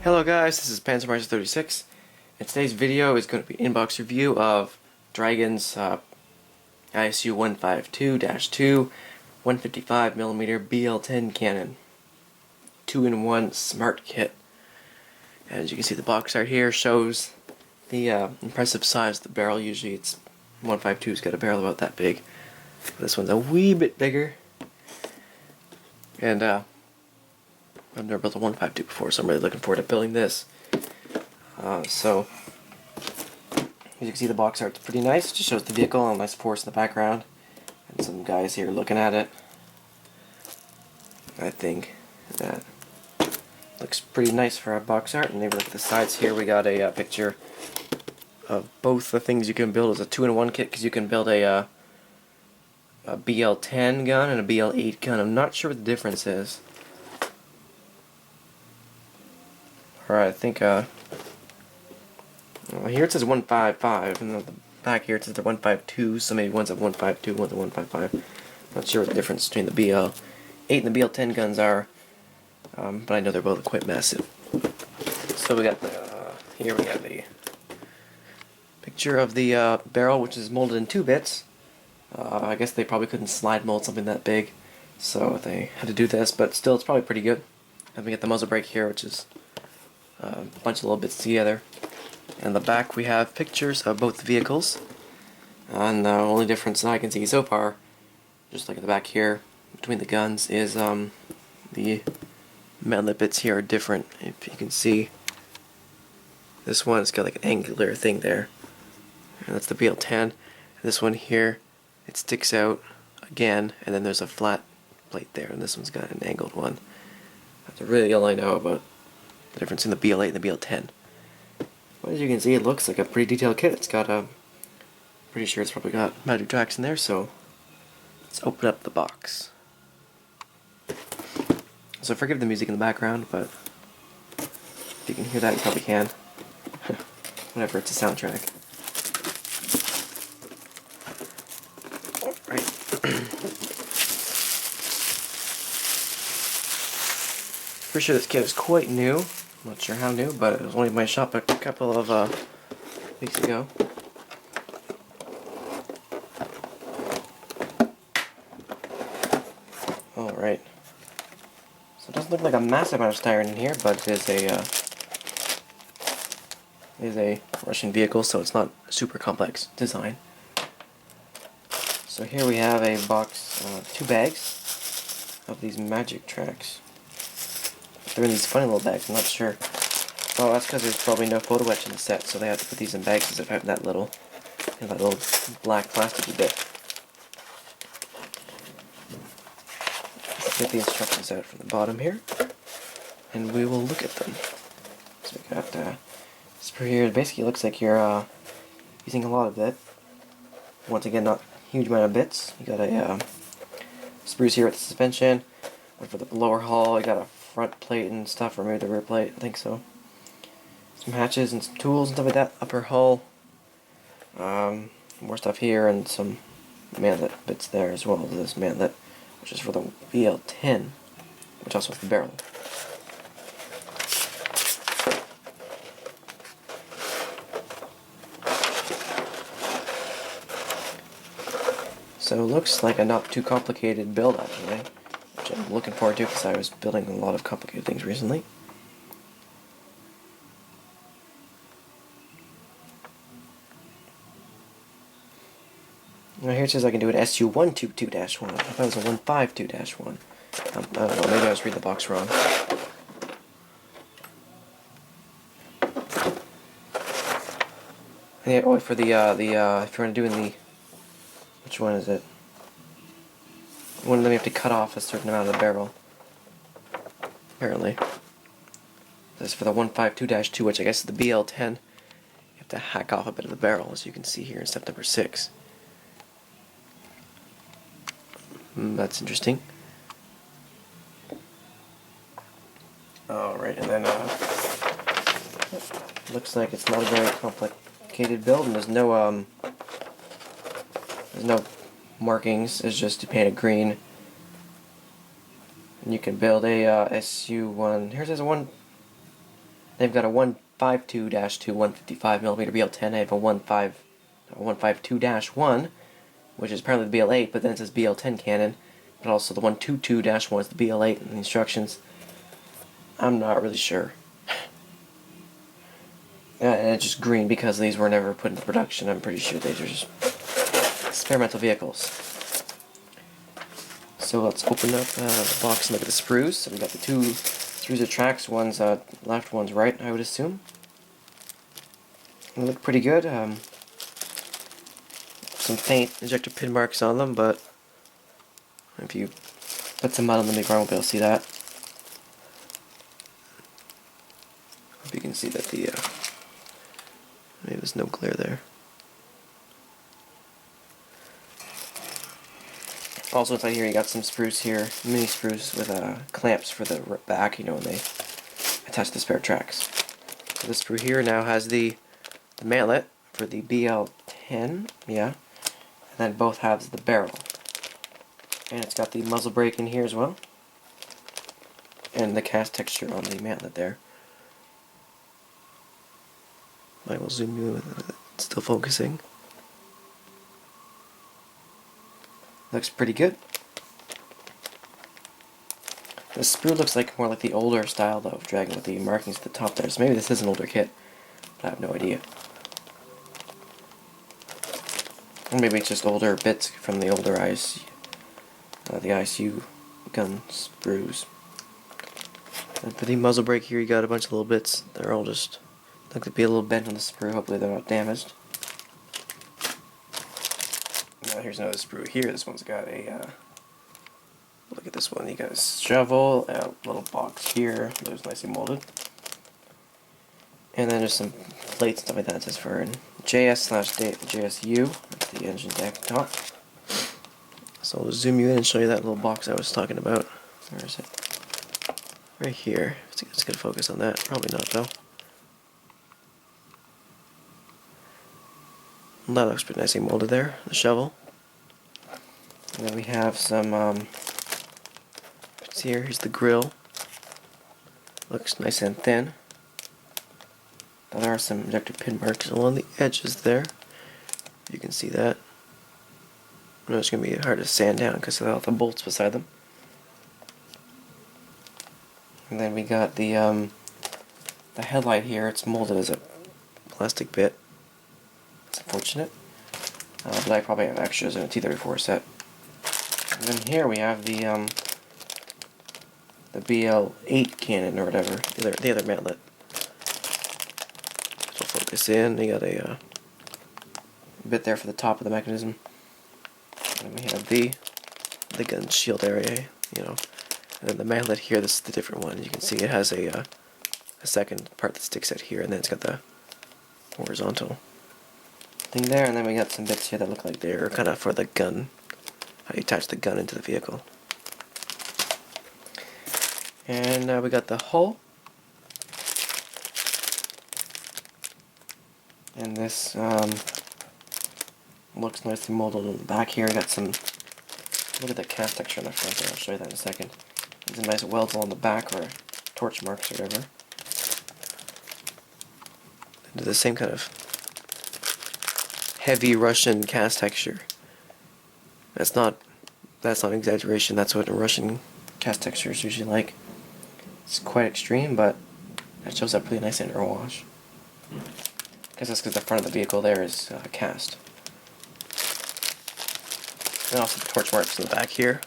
Hello guys, this is Panzermarch36, and today's video is going to be an inbox review of Dragon's ISU-152-2 155mm BL-10 cannon 2-in-1 smart kit. As you can see, the box art here shows the impressive size of the barrel. Usually it's 152's got a barrel about that big. This one's a wee bit bigger, and I've never built a 152 before, so I'm really looking forward to building this. So, as you can see, the box art's pretty nice. It just shows the vehicle and a nice forest in the background, and some guys here looking at it. I think that looks pretty nice for a box art. And maybe look at the sides here. We got a picture of both the things you can build as a 2-in-1 kit, because you can build a BL-10 gun and a BL-8 gun. I'm not sure what the difference is. Alright, I think, well, here it says 155, and on the back here it says the 152, so maybe one's a 152, one's a 155. Not sure what the difference between the BL-8 and the BL-10 guns are, but I know they're both quite massive. So we got the, here we have a picture of the barrel, which is molded in 2 bits. I guess they probably couldn't slide mold something that big, so they had to do this, but still it's probably pretty good. And we get the muzzle brake here, which is a bunch of little bits together. And the back we have pictures of both vehicles, and the only difference that I can see so far, just like at the back here between the guns, is the metal bits here are different. If you can see, this one's got like an angular thing there, and that's the BL-10. This one here, it sticks out again, and then there's a flat plate there, and this one's got an angled one. That's really all I know about the difference in the BL-8 and the BL-10. But as you can see, it looks like a pretty detailed kit. It's got pretty sure it's probably got magic tracks in there, so let's open up the box. So forgive the music in the background, but if you can hear that, you probably can. Whatever, it's a soundtrack. Alright. Pretty sure this kit is quite new. I'm not sure how new, but it was only in my shop a couple of weeks ago. Alright. So it doesn't look like a massive amount of styrene in here, but it is a Russian vehicle, so it's not a super complex design. So here we have a box, 2 bags of these magic tracks. They're in these funny little bags, I'm not sure. Oh, that's because there's probably no photo etch in the set, so they have to put these in bags instead of having that little black plasticky bit. Let's get the instructions out from the bottom here, and we will look at them. So we got this per here. Basically, looks like you're using a lot of it. Once again, not a huge amount of bits. You got a spruce here with the suspension. But for the lower hull, you got a front plate and stuff, or maybe the rear plate, I think so. Some hatches and some tools and stuff like that. Upper hull, more stuff here, and some manlet bits there as well. This manlet, which is for the BL-10, which also has the barrel. So it looks like a not too complicated build actually, which I'm looking forward to because I was building a lot of complicated things recently. Now here it says I can do an ISU-152-2. I thought it was a 152-1. I don't know, maybe I was reading the box wrong. And yeah, oh, for the if you're doing the, which one is it? One of them you have to cut off a certain amount of the barrel. Apparently. This is for the 152-2, which I guess is the BL-10. You have to hack off a bit of the barrel, as you can see here in step number 6. That's interesting. Alright, and then looks like it's not a very complicated build, and there's no markings. It's just painted green. And you can build a SU-1. Here's a They've got a 152-2 155mm BL-10. I have a 152-1, which is apparently the BL-8, but then it says BL-10 cannon. But also the 122-1 is the BL-8 in the instructions. I'm not really sure. And it's just green because these were never put into production. I'm pretty sure these are just experimental vehicles. So let's open up the box and look at the sprues. So we got the two sprues of tracks. One's left, one's right, I would assume. They look pretty good. Some faint ejector pin marks on them, but if you put some mud on them, you probably won't be able to see that. Hope you can see that maybe there's no glare there. Also inside here you got some sprues here, mini sprues with clamps for the back, you know, when they attach the spare tracks. So this sprue here now has the mantlet for the BL-10, yeah, and then both halves of the barrel. And it's got the muzzle brake in here as well, and the cast texture on the mantlet there. I will zoom you in, it's still focusing. Looks pretty good. The sprue looks like more like the older style though of Dragon with the markings at the top there. So maybe this is an older kit, but I have no idea. Or maybe it's just older bits from the older ISU, the ISU gun sprues. And for the muzzle brake here, you got a bunch of little bits. They're all just look to be a little bent on the sprue. Hopefully they're not damaged. Now here's another sprue here. This one's got a look at this one. You got a shovel, a little box here that was nicely molded, and then there's some plates and stuff like that. It says for JS/JSU at the engine deck top. So I'll zoom you in and show you that little box I was talking about. Where is it? Right here. It's gonna focus on that. Probably not though. That looks pretty nicely molded there. The shovel. And then we have some bits here. Here's the grill. Looks nice and thin. Now there are some ejector pin marks along the edges there. You can see that. I know it's going to be hard to sand down because of all the bolts beside them. And then we got the headlight here. It's molded as a plastic bit. It's unfortunate. But I probably have extras in a T-34 set. And then here we have the BL-8 cannon or whatever, the other mantlet. So focus in. You got a bit there for the top of the mechanism. And we have the gun shield area, you know. And then the mantlet here, this is the different one. You can see it has a second part that sticks out here, and then it's got the horizontal thing there. And then we got some bits here that look like they're kind of for the gun, how you attach the gun into the vehicle. And we got the hull. And this looks nicely molded on the back here. I got some, look at the cast texture on the front there. I'll show you that in a second. There's some nice welds along the back, or torch marks or whatever. Into the same kind of heavy Russian cast texture. That's not an exaggeration. That's what a Russian cast texture is usually like. It's quite extreme, but it shows up really nice in airwash. I guess that's because the front of the vehicle there is cast. And also the torch marks in the back here.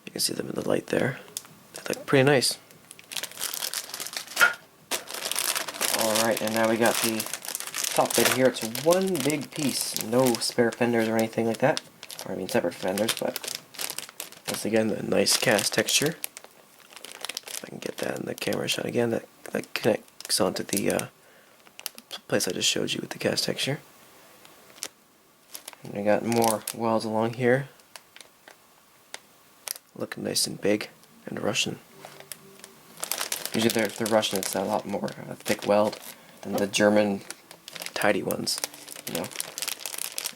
You can see them in the light there. They look pretty nice. Alright, and now we got the top bit here. It's one big piece. No spare fenders or anything like that. Or I mean separate fenders, but once again, the nice cast texture. If I can get that in the camera shot again, that connects onto the place I just showed you with the cast texture. And we got more welds along here. Looking nice and big and Russian. Usually if they're Russian, it's a lot more thick weld than the German tidy ones, you know.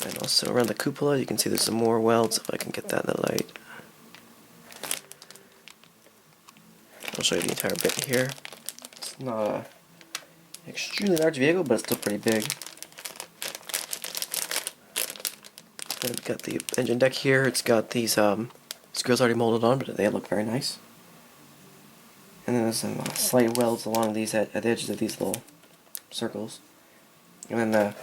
And also around the cupola, you can see there's some more welds, if I can get that in the light. I'll show you the entire bit here. It's not extremely large vehicle, but it's still pretty big. Then we've got the engine deck here. It's got these screws already molded on, but they look very nice. And then there's some slight welds along these at the edges of these little circles. And then I'll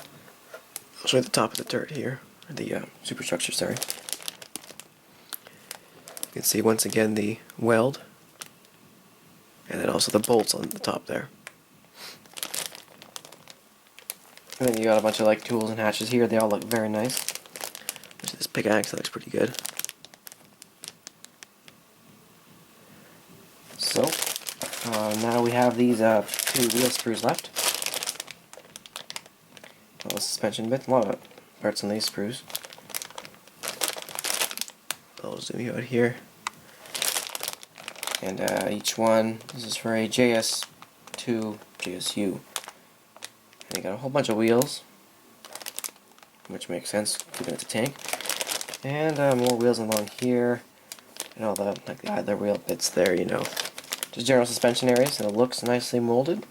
show you the top of the turret here, or the superstructure, sorry. You can see once again the weld, and then also the bolts on the top there. And then you got a bunch of like tools and hatches here. They all look very nice. There's this pickaxe that looks pretty good. So now we have these 2 wheel screws left. A little suspension bit, a lot of parts on these screws. I'll zoom you out here. And each one, this is for a JS2 GSU. And you got a whole bunch of wheels, which makes sense given it's a tank. And more wheels along here, and all the like the idler wheel bits there, you know. Just general suspension areas, and it looks nicely molded.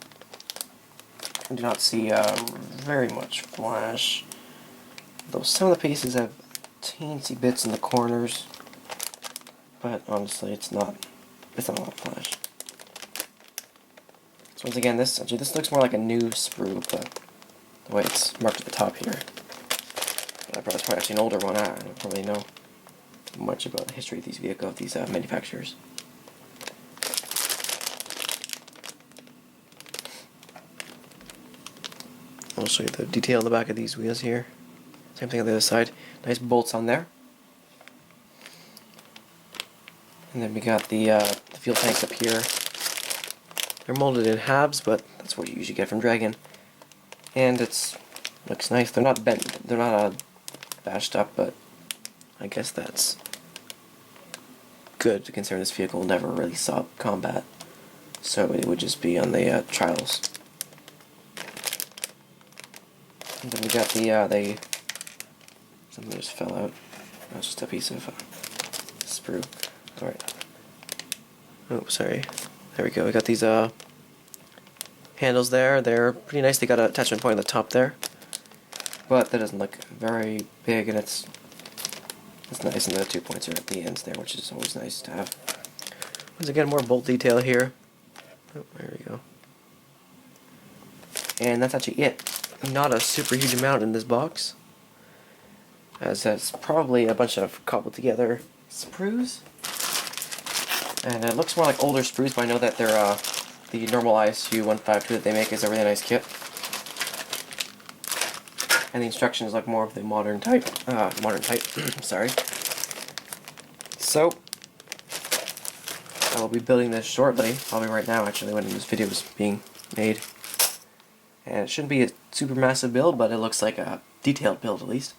I do not see very much flash, though some of the pieces have teensy bits in the corners. But honestly, it's not a lot of flash. So once again, this looks more like a new sprue, but the way it's marked at the top here. But it's probably actually an older one. I don't really know much about the history of these manufacturers. I'll show you the detail on the back of these wheels here. Same thing on the other side. Nice bolts on there. And then we got the fuel tanks up here. They're molded in halves, but that's what you usually get from Dragon. And looks nice. They're not bent. They're not bashed up, but I guess that's good considering this vehicle never really saw combat. So it would just be on the trials. And then we got the something just fell out. That's just a piece of sprue. Alright. Oh, sorry. There we go. We got these handles there. They're pretty nice. They got an attachment point on the top there. But that doesn't look very big, and it's nice, and the 2 points are at the ends there, which is always nice to have. Once again, more bolt detail here. Oh, there we go. And that's actually it. Not a super huge amount in this box, as that's probably a bunch of cobbled together sprues. And it looks more like older sprues, but I know that they're the normal ISU-152 that they make is a really nice kit. And the instructions look more of the modern type. Sorry. So I will be building this shortly, probably right now actually when this video is being made. And it shouldn't be a super massive build, but it looks like a detailed build at least.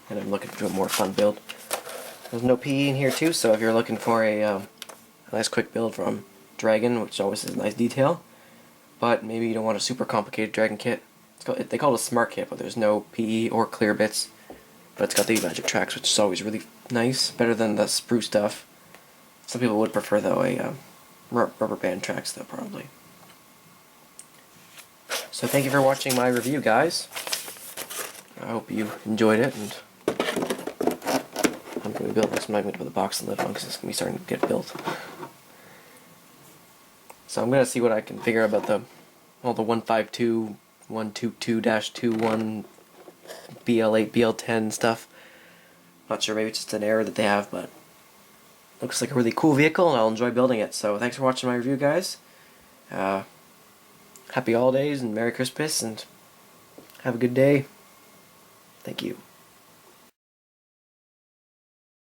And I'm looking to do a more fun build. There's no PE in here too, so if you're looking for a nice quick build from Dragon, which always is a nice detail, but maybe you don't want a super complicated Dragon kit, they call it a smart kit, but there's no PE or clear bits, but it's got the magic tracks, which is always really nice, better than the sprue stuff. Some people would prefer though a rubber band tracks though, probably. So thank you for watching my review, guys. I hope you enjoyed it, and I'm going to build this. I'm not going to put the box lid on because it's going to be starting to get built. So I'm going to see what I can figure about all the 152-122-2 BL-8, BL-10 stuff. Not sure, maybe it's just an error that they have, but looks like a really cool vehicle, and I'll enjoy building it. So thanks for watching my review, guys. Happy holidays and Merry Christmas, and have a good day. Thank you.